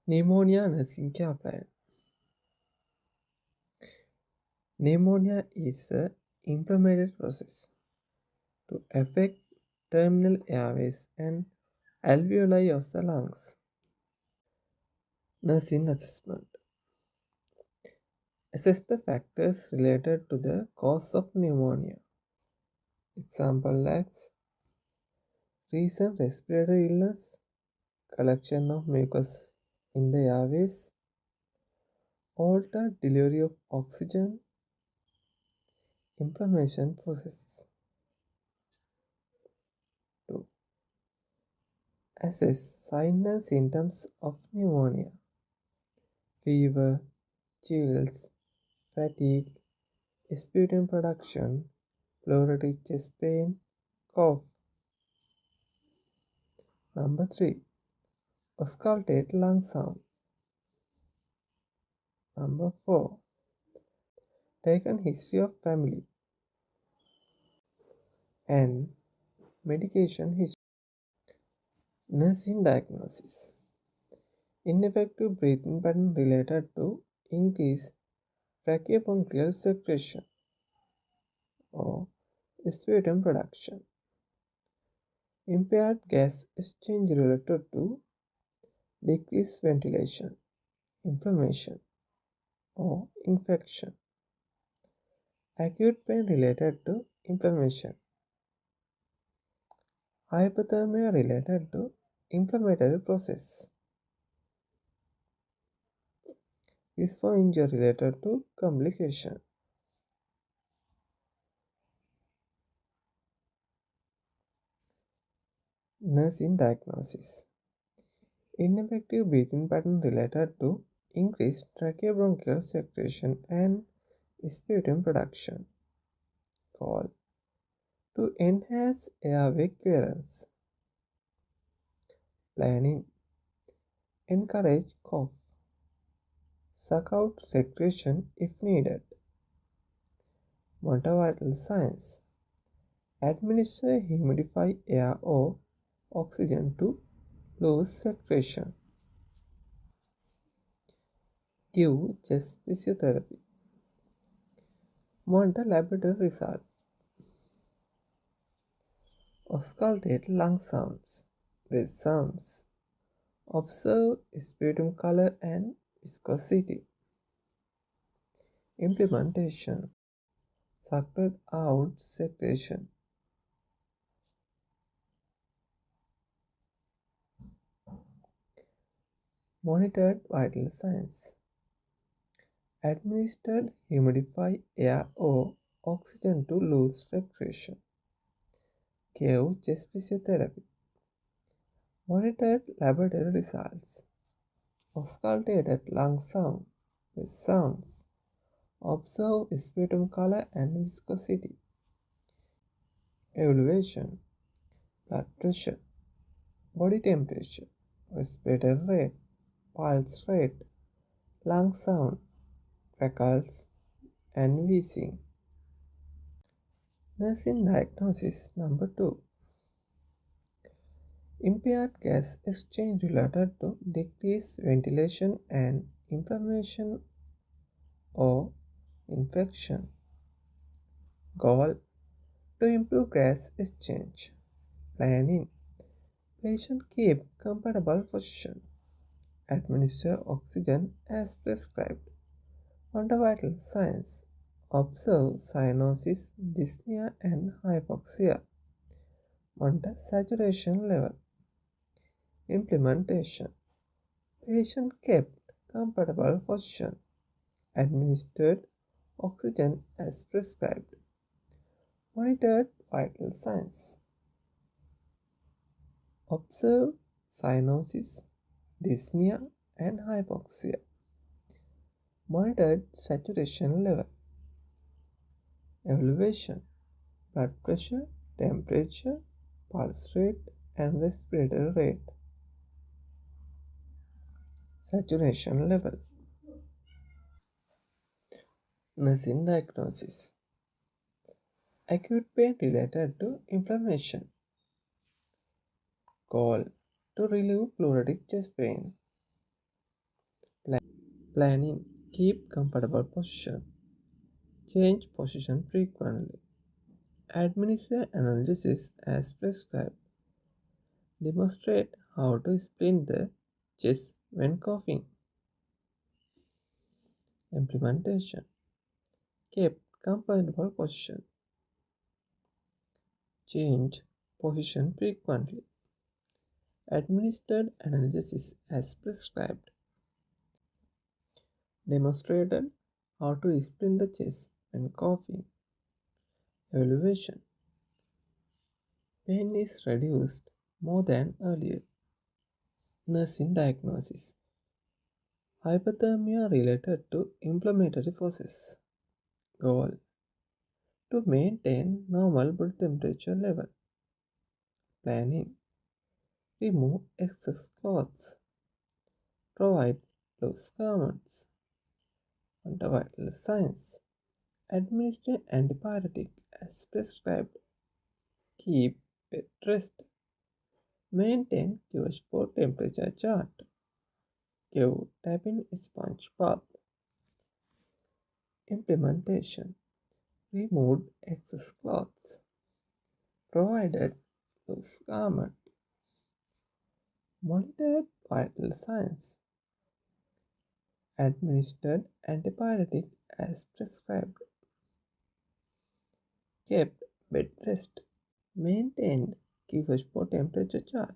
Pneumonia nursing care plan. Pneumonia is an inflammatory process to affect terminal airways and alveoli of the lungs. Nursing assessment. Assess the factors related to the cause of pneumonia. Example lacks recent respiratory illness, collection of mucus in the airways, altered delivery of oxygen, inflammation process. 2. Assess signs and symptoms of pneumonia: fever, chills, fatigue, sputum production, pleurotic chest pain, cough. Number 3. Auscultate lung sound. Number 4. Taken history of family and medication history. Nursing diagnosis. Ineffective breathing pattern related to increased tracheobronchial secretion or sputum production. Impaired gas exchange related to decreased ventilation, inflammation, or infection. Acute pain related to inflammation. Hyperthermia related to inflammatory process. Risk for injury related to complication. Nursing diagnosis. Ineffective breathing pattern related to increased tracheobronchial secretion and sputum production. Call to enhance airway clearance. Planning. Encourage cough. Suck out secretion if needed. Monitor vital signs. Administer humidify air or oxygen to lose secretion. Give chest physiotherapy. Monitor laboratory result. Auscultate lung sounds, breath sounds. Observe sputum color and viscosity. Implementation. Sucked out secretion. Monitored vital signs. Administered humidify air or oxygen to lose secretion. Gave chest physiotherapy. Monitored laboratory results. Auscultated lung sound with sounds. Observe sputum color and viscosity. Evaluation. Blood pressure, body temperature, respiratory rate, pulse rate, lung sound, crackles, and wheezing. Nursing diagnosis number 2. Impaired gas exchange related to decreased ventilation and inflammation or infection. Goal to improve gas exchange. Planning. Patient keep comfortable position. Administer oxygen as prescribed. Under vital signs. Observe cyanosis, dyspnea, and hypoxia. Monitor saturation level. Implementation. Patient kept comfortable position. Administered oxygen as prescribed. Monitored vital signs. Observe cyanosis, dyspnea, and hypoxia. Monitored saturation level. Evaluation. Blood pressure, temperature, pulse rate, and respiratory rate. Saturation level. Nursing diagnosis. Acute pain related to inflammation. Call to relieve pleurotic chest pain. Planning. Keep comfortable position. Change position frequently. Administer analgesics as prescribed. Demonstrate how to splint the chest when coughing. Implementation. Keep comfortable position. Change position frequently. Administered analgesics as prescribed. Demonstrated how to splint the chest when coughing. Evaluation. Pain is reduced more than earlier. Nursing diagnosis. Hyperthermia related to inflammatory process. Goal. To maintain normal body temperature level. Planning. Remove excess clothes. Provide loose garments. Under vital signs. Administer antibiotic as prescribed. Keep bed rest. Maintain your spot temperature chart. Give tapping sponge bath. Implementation. Removed excess clothes. Provided loose garment. Monitored vital signs. Administered antibiotic as prescribed. Kept bed rest. Maintained Kiefer temperature chart.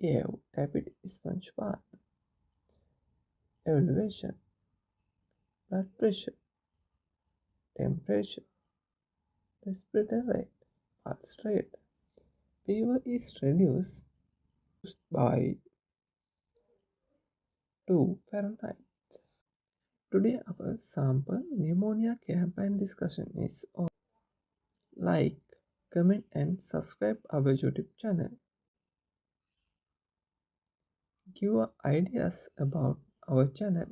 Gave rapid sponge bath. Evaluation. Blood pressure. Temperature. Respiratory rate. Pulse rate. Fever is reduced by 2 Fahrenheit. Today our sample pneumonia campaign discussion is over. Like, comment and subscribe our YouTube channel. Give ideas about our channel.